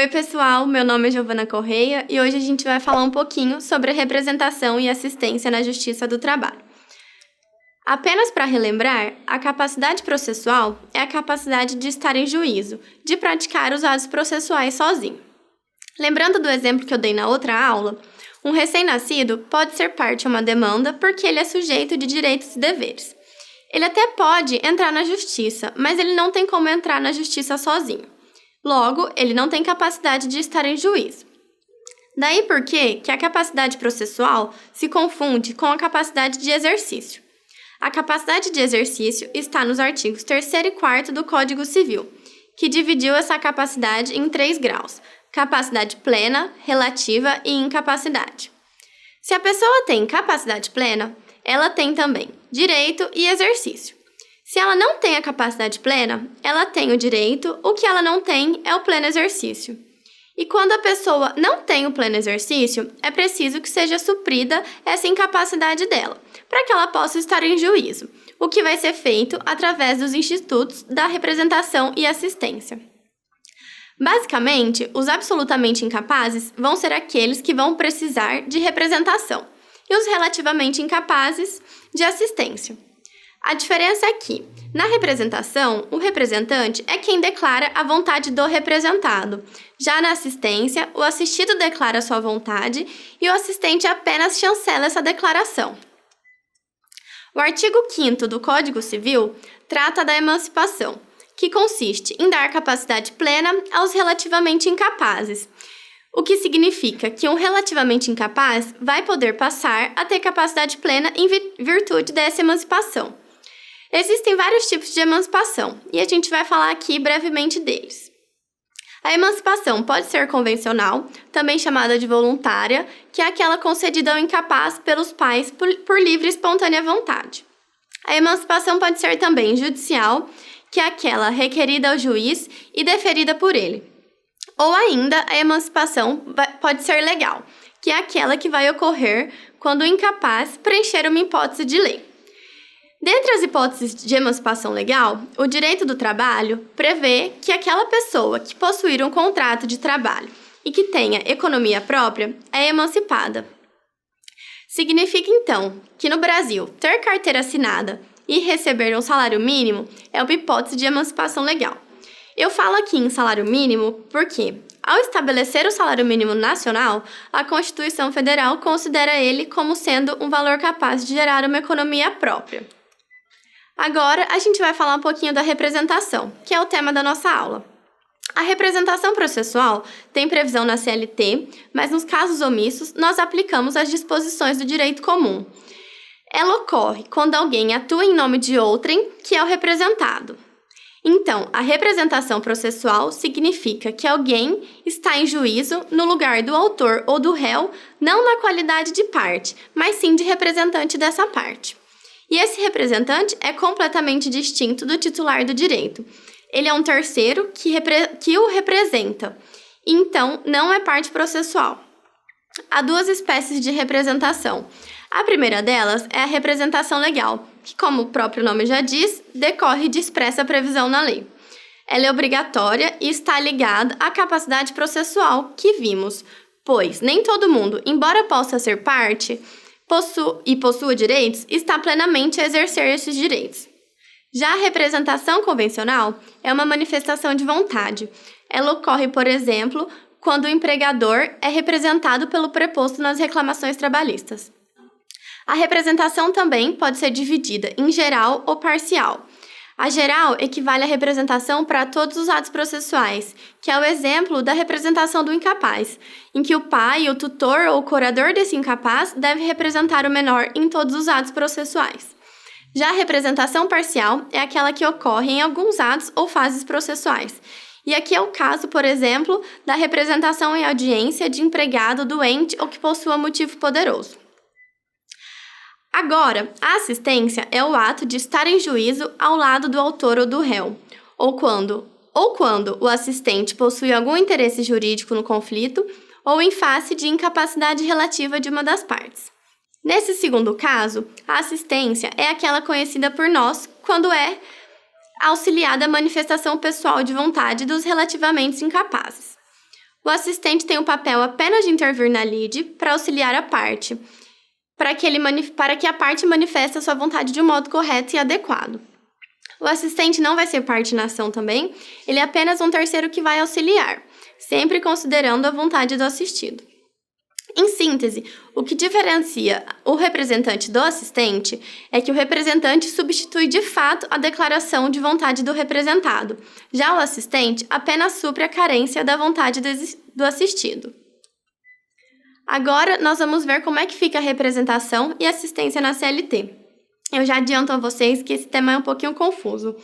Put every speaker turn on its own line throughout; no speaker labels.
Oi, pessoal, meu nome é Giovana Correia e hoje a gente vai falar um pouquinho sobre a representação e assistência na Justiça do Trabalho. Apenas para relembrar, a capacidade processual é a capacidade de estar em juízo, de praticar os atos processuais sozinho. Lembrando do exemplo que eu dei na outra aula, um recém-nascido pode ser parte a uma demanda porque ele é sujeito de direitos e deveres. Ele até pode entrar na justiça, mas ele não tem como entrar na justiça sozinho. Logo, ele não tem capacidade de estar em juízo. Daí por que a capacidade processual se confunde com a capacidade de exercício. A capacidade de exercício está nos artigos 3º e 4º do Código Civil, que dividiu essa capacidade em 3 graus: capacidade plena, relativa e incapacidade. Se a pessoa tem capacidade plena, ela tem também direito e exercício. Se ela não tem a capacidade plena, ela tem o direito, o que ela não tem é o pleno exercício. E quando a pessoa não tem o pleno exercício, é preciso que seja suprida essa incapacidade dela, para que ela possa estar em juízo, o que vai ser feito através dos institutos da representação e assistência. Basicamente, os absolutamente incapazes vão ser aqueles que vão precisar de representação, e os relativamente incapazes de assistência. A diferença é que, na representação, o representante é quem declara a vontade do representado. Já na assistência, o assistido declara sua vontade e o assistente apenas chancela essa declaração. O artigo 5º do Código Civil trata da emancipação, que consiste em dar capacidade plena aos relativamente incapazes, o que significa que um relativamente incapaz vai poder passar a ter capacidade plena em virtude dessa emancipação. Existem vários tipos de emancipação, e a gente vai falar aqui brevemente deles. A emancipação pode ser convencional, também chamada de voluntária, que é aquela concedida ao incapaz pelos pais por livre e espontânea vontade. A emancipação pode ser também judicial, que é aquela requerida ao juiz e deferida por ele. Ou ainda, a emancipação pode ser legal, que é aquela que vai ocorrer quando o incapaz preencher uma hipótese de lei. Dentre as hipóteses de emancipação legal, o direito do trabalho prevê que aquela pessoa que possuir um contrato de trabalho e que tenha economia própria é emancipada. Significa, então, que no Brasil, ter carteira assinada e receber um salário mínimo é uma hipótese de emancipação legal. Eu falo aqui em salário mínimo porque, ao estabelecer o salário mínimo nacional, a Constituição Federal considera ele como sendo um valor capaz de gerar uma economia própria. Agora, a gente vai falar um pouquinho da representação, que é o tema da nossa aula. A representação processual tem previsão na CLT, mas nos casos omissos, nós aplicamos as disposições do direito comum. Ela ocorre quando alguém atua em nome de outrem, que é o representado. Então, a representação processual significa que alguém está em juízo no lugar do autor ou do réu, não na qualidade de parte, mas sim de representante dessa parte. E esse representante é completamente distinto do titular do direito. Ele é um terceiro que o representa, então não é parte processual. Há 2 espécies de representação. A primeira delas é a representação legal, que, como o próprio nome já diz, decorre de expressa previsão na lei. Ela é obrigatória e está ligada à capacidade processual que vimos, pois nem todo mundo, embora possa ser parte possua direitos, está plenamente a exercer esses direitos. Já a representação convencional é uma manifestação de vontade. Ela ocorre, por exemplo, quando o empregador é representado pelo preposto nas reclamações trabalhistas. A representação também pode ser dividida em geral ou parcial. A geral equivale à representação para todos os atos processuais, que é o exemplo da representação do incapaz, em que o pai, o tutor ou o curador desse incapaz deve representar o menor em todos os atos processuais. Já a representação parcial é aquela que ocorre em alguns atos ou fases processuais. E aqui é o caso, por exemplo, da representação em audiência de empregado doente ou que possua motivo poderoso. Agora, a assistência é o ato de estar em juízo ao lado do autor ou do réu, ou quando o assistente possui algum interesse jurídico no conflito, ou em face de incapacidade relativa de uma das partes. Nesse segundo caso, a assistência é aquela conhecida por nós quando é auxiliada a manifestação pessoal de vontade dos relativamente incapazes. O assistente tem o papel apenas de intervir na lide para auxiliar a parte, para que a parte manifeste a sua vontade de um modo correto e adequado. O assistente não vai ser parte na ação também, ele é apenas um terceiro que vai auxiliar, sempre considerando a vontade do assistido. Em síntese, o que diferencia o representante do assistente é que o representante substitui de fato a declaração de vontade do representado, já o assistente apenas supre a carência da vontade do assistido. Agora, nós vamos ver como é que fica a representação e assistência na CLT. Eu já adianto a vocês que esse tema é um pouquinho confuso.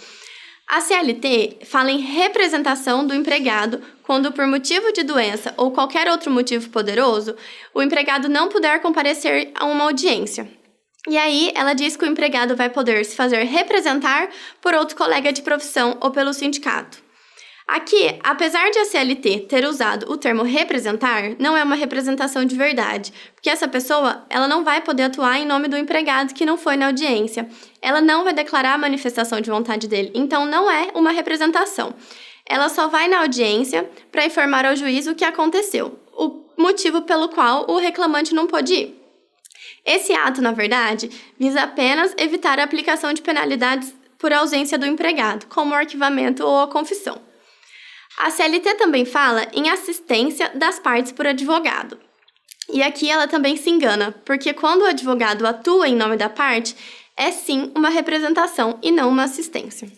A CLT fala em representação do empregado quando, por motivo de doença ou qualquer outro motivo poderoso, o empregado não puder comparecer a uma audiência. E aí, ela diz que o empregado vai poder se fazer representar por outro colega de profissão ou pelo sindicato. Aqui, apesar de a CLT ter usado o termo representar, não é uma representação de verdade, porque essa pessoa ela não vai poder atuar em nome do empregado que não foi na audiência. Ela não vai declarar a manifestação de vontade dele, então não é uma representação. Ela só vai na audiência para informar ao juiz o que aconteceu, o motivo pelo qual o reclamante não pôde ir. Esse ato, na verdade, visa apenas evitar a aplicação de penalidades por ausência do empregado, como o arquivamento ou a confissão. A CLT também fala em assistência das partes por advogado. E aqui ela também se engana, porque quando o advogado atua em nome da parte, é sim uma representação e não uma assistência.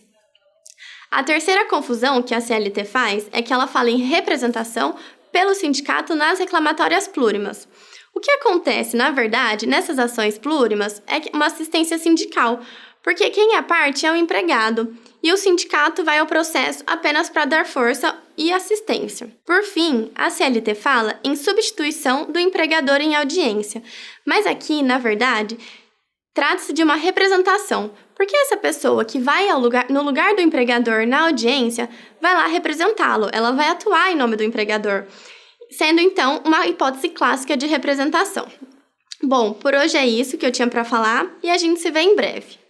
A terceira confusão que a CLT faz é que ela fala em representação pelo sindicato nas reclamatórias plurimas. O que acontece, na verdade, nessas ações plurimas é uma assistência sindical, porque quem é parte é o empregado, e o sindicato vai ao processo apenas para dar força e assistência. Por fim, a CLT fala em substituição do empregador em audiência, mas aqui, na verdade, trata-se de uma representação, porque essa pessoa que vai no lugar do empregador na audiência vai lá representá-lo, ela vai atuar em nome do empregador, sendo então uma hipótese clássica de representação. Bom, por hoje é isso que eu tinha para falar e a gente se vê em breve.